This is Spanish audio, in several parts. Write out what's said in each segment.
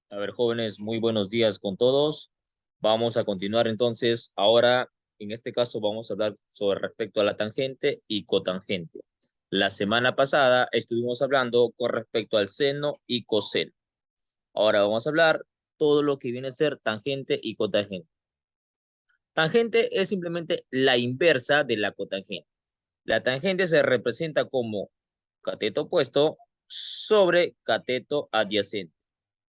A ver, jóvenes, muy buenos días con todos. Vamos a continuar entonces. Ahora, en este caso, vamos a hablar sobre respecto a la tangente y cotangente. La semana pasada estuvimos hablando con respecto al seno y coseno. Ahora vamos a hablar todo lo que viene a ser tangente y cotangente. Tangente es simplemente la inversa de la cotangente. La tangente se representa como cateto opuesto sobre cateto adyacente.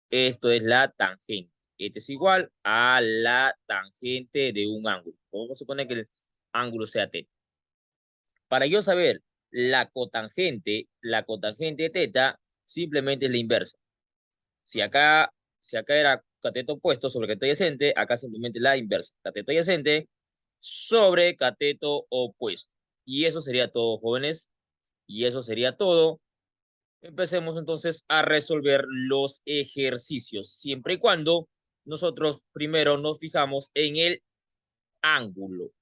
Esto es la tangente. Esto es igual a la tangente de un ángulo. Vamos a suponer que el ángulo sea θ. Para yo saber la cotangente de θ simplemente es la inversa. Si acá era cateto opuesto sobre cateto adyacente, acá simplemente la inversa. Cateto adyacente sobre cateto opuesto. Y eso sería todo, jóvenes. Y eso sería todo. Empecemos entonces a resolver los ejercicios, siempre y cuando nosotros primero nos fijamos en el ángulo,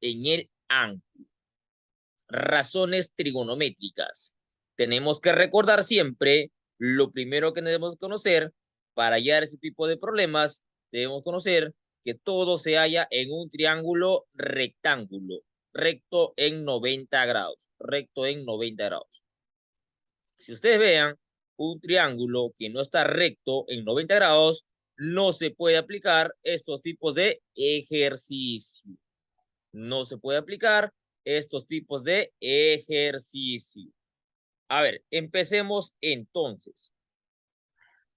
Razones trigonométricas. Tenemos que recordar siempre lo primero que debemos conocer para hallar este tipo de problemas. Debemos conocer que todo se halla en un triángulo rectángulo, recto en 90 grados, recto en 90 grados. Si ustedes vean un triángulo que no está recto en 90 grados, no se puede aplicar estos tipos de ejercicio. No se puede aplicar estos tipos de ejercicio. A ver, empecemos entonces.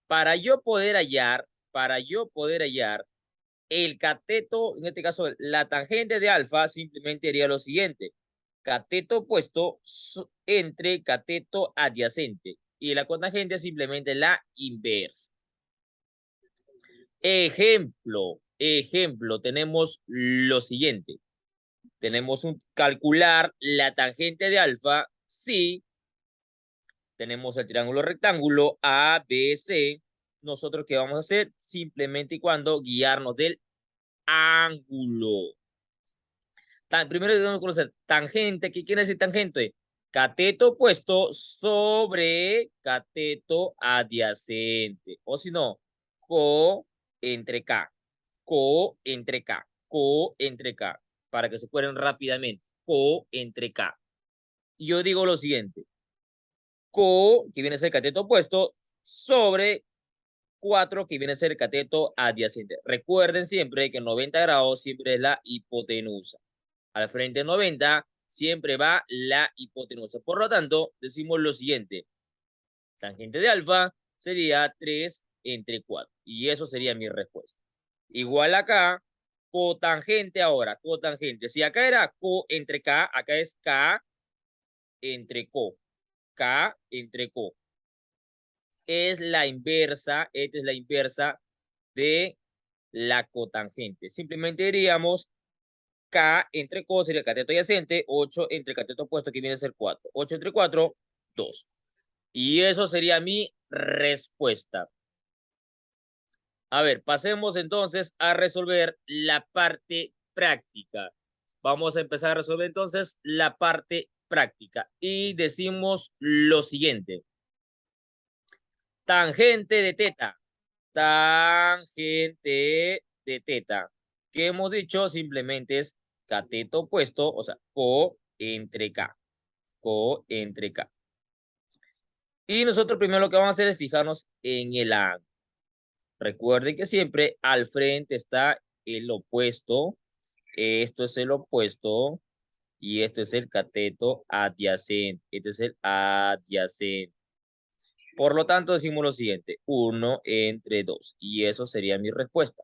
Para yo poder hallar el cateto, en este caso la tangente de alfa, simplemente haría lo siguiente. Cateto opuesto entre cateto adyacente. Y la cotangente simplemente la inversa. Ejemplo, tenemos lo siguiente. Tenemos un calcular la tangente de alfa si tenemos el triángulo rectángulo ABC. Nosotros, ¿qué vamos a hacer? Simplemente y cuando guiarnos del ángulo. Primero debemos conocer tangente. ¿Qué quiere decir tangente? Cateto opuesto sobre cateto adyacente. O si no, co entre K. Co entre K. Co entre K. Para que se acuerden rápidamente. Co entre K. Y yo digo lo siguiente. Co, que viene a ser cateto opuesto, sobre 4, que viene a ser cateto adyacente. Recuerden siempre que 90 grados siempre es la hipotenusa. Al frente de 90 siempre va la hipotenusa. Por lo tanto, decimos lo siguiente. Tangente de alfa sería 3 entre 4. Y eso sería mi respuesta. Igual acá, cotangente ahora, cotangente. Si acá era co entre K, acá es K entre co. K entre co. Esta es la inversa de la cotangente. Simplemente diríamos K entre co sería cateto adyacente, 8 entre cateto opuesto que viene a ser 4. 8 entre 4, 2. Y eso sería mi respuesta. A ver, pasemos entonces a resolver la parte práctica. Vamos a empezar a resolver entonces la parte práctica. Y decimos lo siguiente. Tangente de teta. Tangente de teta. ¿Qué hemos dicho? Simplemente es cateto opuesto, o sea, co entre K. Co entre K. Y nosotros primero lo que vamos a hacer es fijarnos en el ángulo. Recuerden que siempre al frente está el opuesto. Esto es el opuesto. Y esto es el cateto adyacente. Este es el adyacente. Por lo tanto, decimos lo siguiente. 1 entre 2. Y eso sería mi respuesta.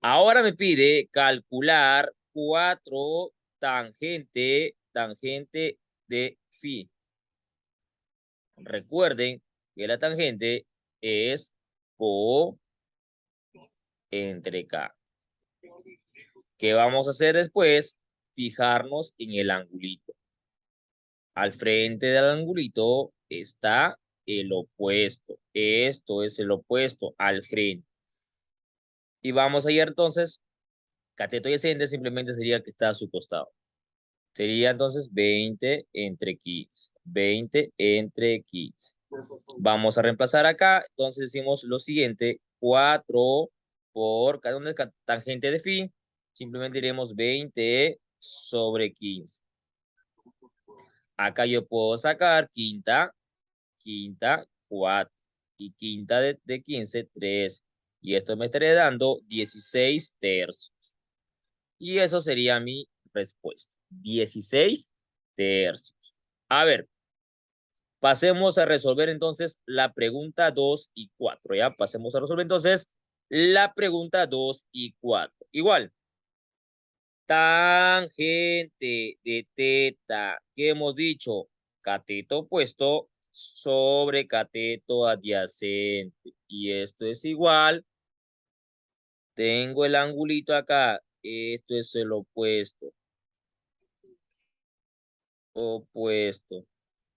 Ahora me pide calcular 4 tangente de phi. Recuerden que la tangente es co entre K. ¿Qué vamos a hacer después? Fijarnos en el angulito. Al frente del angulito está el opuesto. Esto es el opuesto al frente. Y vamos a ir entonces, cateto adyacente simplemente sería el que está a su costado. Sería entonces 20 entre 15. 20 entre 15. Vamos a reemplazar acá. Entonces decimos lo siguiente. 4 por cada una tangente de phi. Simplemente diremos 20 sobre 15. Acá yo puedo sacar quinta, 4. Y quinta de 15, 3. Y esto me estaría dando 16 tercios. Y eso sería mi respuesta. 16 tercios. A ver, pasemos a resolver entonces la pregunta 2 y 4. ¿Ya? Pasemos a resolver entonces la pregunta 2 y 4. Igual, tangente de teta, ¿qué hemos dicho? Cateto opuesto sobre cateto adyacente. Y esto es igual. Tengo el angulito acá. Esto es el opuesto. Opuesto.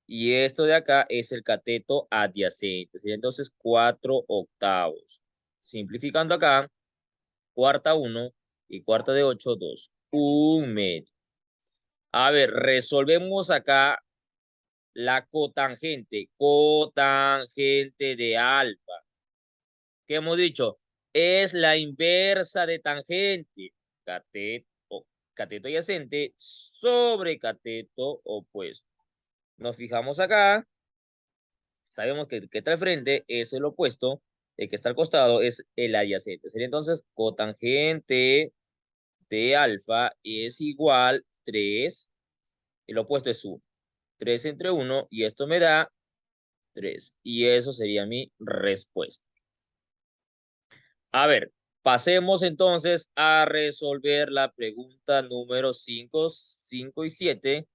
Y esto de acá es el cateto adyacente. Sería entonces 4/8. Simplificando acá, cuarta 1 y cuarta de 8, 2. 1/2. A ver, resolvemos acá la cotangente. Cotangente de alfa. ¿Qué hemos dicho? Es la inversa de tangente. Cateto, cateto adyacente sobre cateto opuesto. Nos fijamos acá. Sabemos que el que está al frente es el opuesto, el que está al costado es el adyacente. Sería entonces cotangente de alfa es igual 3, el opuesto es 1. 3 entre 1 y esto me da 3. Y eso sería mi respuesta. A ver, pasemos entonces a resolver la pregunta número 5, 5 y 7,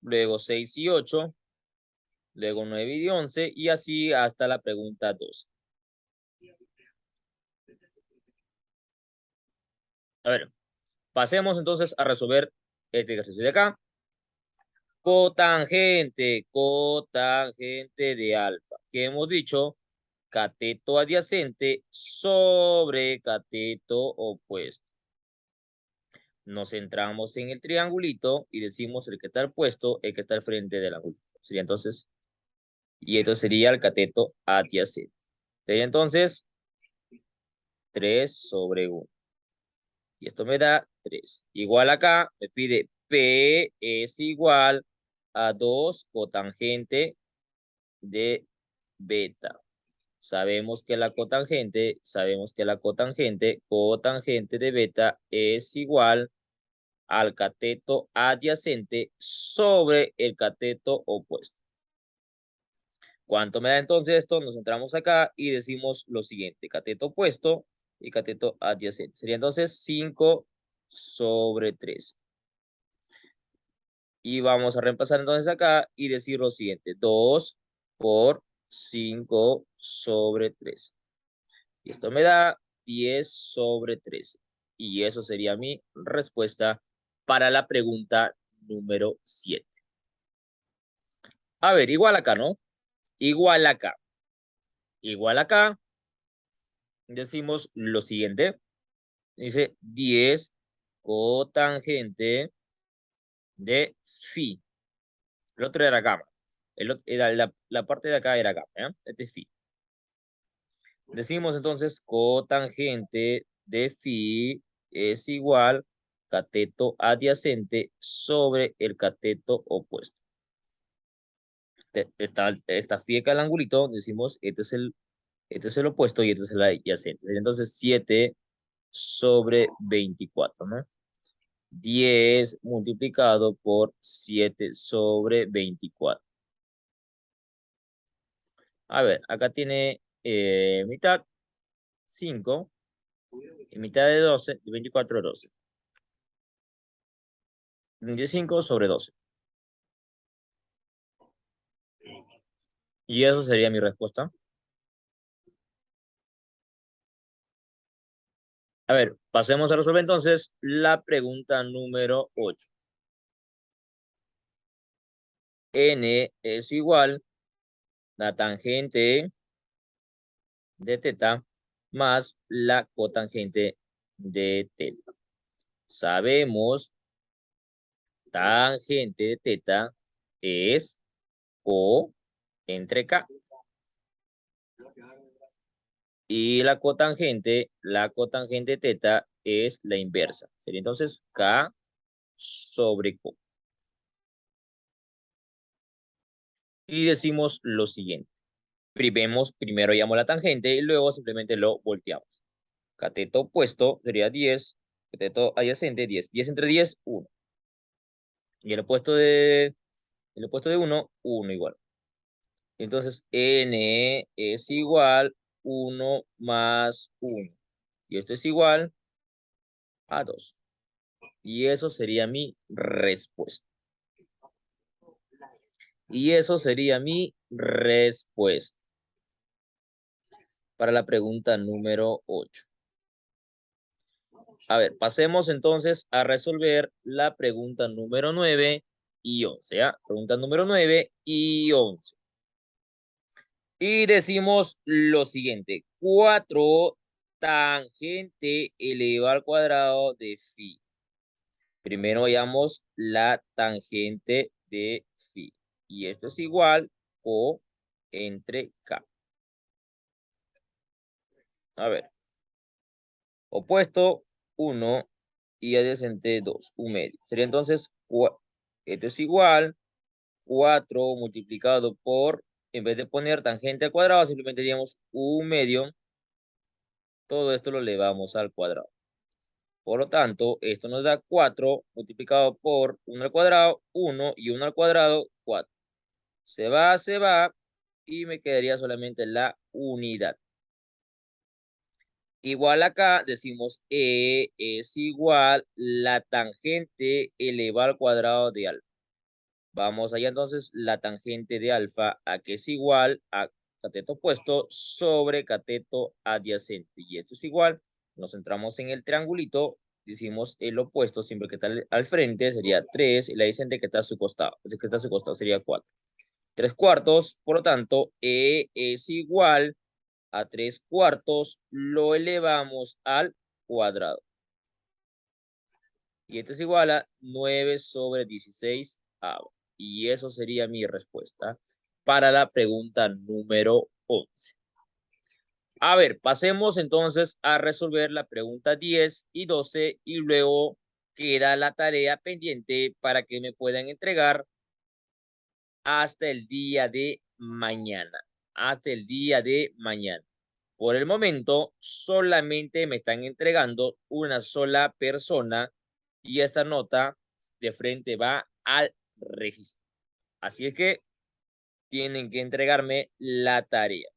luego 6 y 8, luego 9 y 11 y así hasta la pregunta 2. A ver, pasemos entonces a resolver este ejercicio de acá. Cotangente, cotangente de alfa. ¿Qué hemos dicho? Cateto adyacente sobre cateto opuesto. Nos centramos en el triangulito y decimos el que está opuesto, el que está al frente del ángulo. Sería entonces, y esto sería el cateto adyacente. Sería entonces 3 sobre 1. Y esto me da 3. Igual acá me pide P es igual a 2 cotangente de beta. Cotangente de beta es igual al cateto adyacente sobre el cateto opuesto. ¿Cuánto me da entonces esto? Nos centramos acá y decimos lo siguiente. Cateto opuesto y cateto adyacente. Sería entonces 5 sobre 3. Y vamos a reemplazar entonces acá y decir lo siguiente. 2 por 5 sobre 3. Y esto me da 10 sobre 13. Y eso sería mi respuesta para la pregunta número 7. A ver, igual acá, ¿no? Igual acá. Igual acá. Decimos lo siguiente. Dice 10 cotangente de phi. El otro era gamma. La parte de acá era gamma, ¿eh? Este es phi. Decimos entonces cotangente de phi es igual cateto adyacente sobre el cateto opuesto. Esta phi acá el angulito, decimos este es el opuesto y este es el adyacente. Entonces 7 sobre 24, ¿no? 10 multiplicado por 7 sobre 24. A ver, acá tiene mitad 5 y mitad de 12, de 24 de 12. 25 sobre 12. Y eso sería mi respuesta. A ver, pasemos a resolver entonces la pregunta número 8. N es igual la tangente de teta más la cotangente de teta. Sabemos tangente de teta es O entre K. Y la cotangente teta es la inversa. Sería entonces K sobre Q. Y decimos lo siguiente. Primero llamamos la tangente y luego simplemente lo volteamos. Cateto opuesto sería 10. Cateto adyacente 10. 10 entre 10, 1. Y el opuesto de 1, 1 igual. Entonces, n es igual 1 más 1. Y esto es igual a 2. Y eso sería mi respuesta. Y eso sería mi respuesta para la pregunta número 8. A ver, pasemos entonces a resolver la pregunta número 9 y 11. ¿Ah? Pregunta número 9 y 11. Y decimos lo siguiente. 4 tangente elevado al cuadrado de phi. Primero hallamos la tangente de phi. Y esto es igual o entre K. A ver. Opuesto 1 y adyacente 2. Un medio. Sería entonces, esto es igual 4 multiplicado por, en vez de poner tangente al cuadrado, simplemente diríamos un medio. Todo esto lo elevamos al cuadrado. Por lo tanto, esto nos da 4 multiplicado por 1 al cuadrado, 1 y 1 al cuadrado, 4. Se va y me quedaría solamente la unidad. Igual acá decimos E es igual la tangente elevado al cuadrado de alfa. Vamos allá entonces, la tangente de alfa, a que es igual a cateto opuesto sobre cateto adyacente. Y esto es igual, nos centramos en el triangulito, decimos el opuesto siempre que está al frente sería 3, y la adyacente que está a su costado, que está a su costado sería 4. 3 cuartos, por lo tanto, E es igual a 3 cuartos, lo elevamos al cuadrado. Y esto es igual a 9 sobre 16 avos. Y eso sería mi respuesta para la pregunta número 11. A ver, pasemos entonces a resolver la pregunta 10 y 12 y luego queda la tarea pendiente para que me puedan entregar hasta el día de mañana. Hasta el día de mañana. Por el momento, solamente me están entregando una sola persona y esta nota de frente va al registro. Así es que tienen que entregarme la tarea.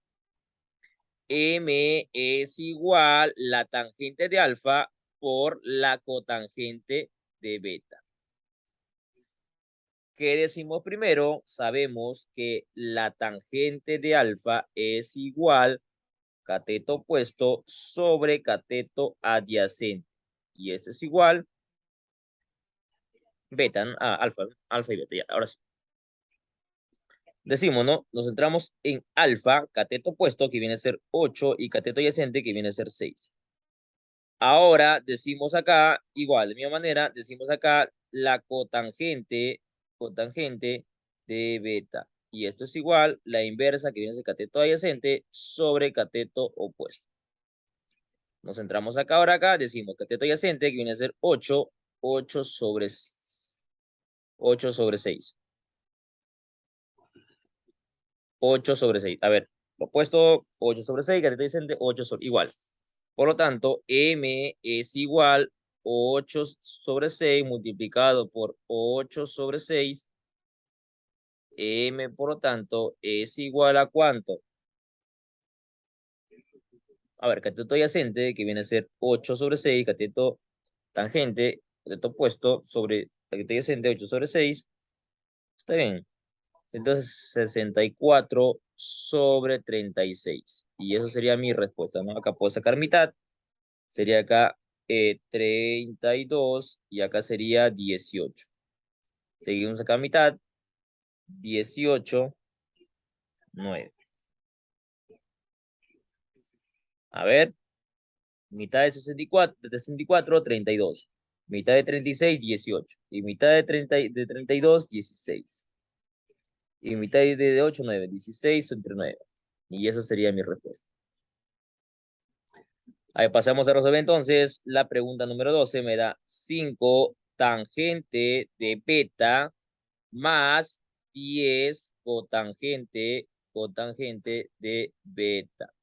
M es igual la tangente de alfa por la cotangente de beta. ¿Qué decimos primero? Sabemos que la tangente de alfa es igual cateto opuesto sobre cateto adyacente. Y esto es igual beta, alfa y beta. Ya, ahora sí. Decimos, ¿no? Nos centramos en alfa, cateto opuesto, que viene a ser 8, y cateto adyacente, que viene a ser 6. Ahora decimos acá, igual, de la misma manera, decimos acá la cotangente de beta. Y esto es igual, la inversa, que viene a ser cateto adyacente, sobre cateto opuesto. Nos centramos acá, ahora acá, decimos cateto adyacente, que viene a ser 8, 8 sobre 6. 8 sobre 6. A ver, lo opuesto, 8 sobre 6, cateto adyacente, 8 sobre, igual. Por lo tanto, M es igual 8 sobre 6 multiplicado por 8 sobre 6. M, por lo tanto, es igual a ¿cuánto? A ver, cateto adyacente, que viene a ser 8 sobre 6, cateto tangente, cateto opuesto sobre cateto adyacente, 8 sobre 6. Está bien. Entonces, 64 sobre 36. Y eso sería mi respuesta, ¿no? Acá puedo sacar mitad. Sería acá 32 y acá sería 18. Seguimos acá a mitad. 18, 9. A ver, mitad de 64, 32. Mitad de 36, 18. Y mitad de 32, 16. Y mitad de 8, 9. 16 entre 9. Y eso sería mi respuesta. Ahí pasamos a resolver entonces. La pregunta número 12 me da 5 tangente de beta más 10 cotangente de beta.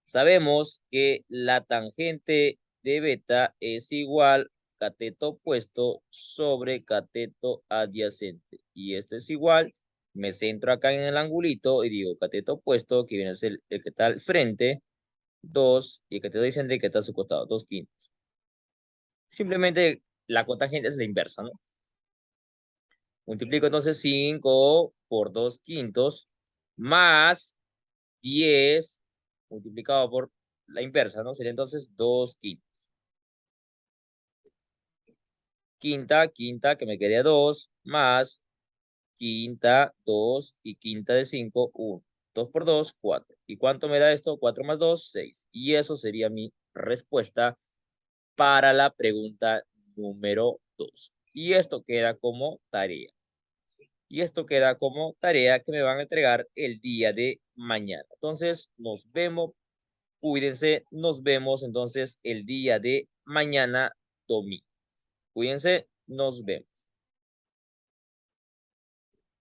Sabemos que la tangente de beta es igual cateto opuesto sobre cateto adyacente. Y esto es igual, me centro acá en el angulito y digo cateto opuesto, que viene a ser el que está al frente, 2, y el cateto adyacente que está a su costado, 2/5. Simplemente la cotangente es la inversa, ¿no? Multiplico entonces 5 por 2/5 más 10 multiplicado por la inversa, ¿no? Sería entonces 2/5. Quinta, que me quedaría 2, más quinta, 2, y quinta de 5, 1. 2 por 2, 4. ¿Y cuánto me da esto? 4 más 2, 6. Y eso sería mi respuesta para la pregunta número 2. Y esto queda como tarea. Y esto queda como tarea que me van a entregar el día de mañana. Entonces, nos vemos. Cuídense, nos vemos entonces el día de mañana domingo. Cuídense, nos vemos.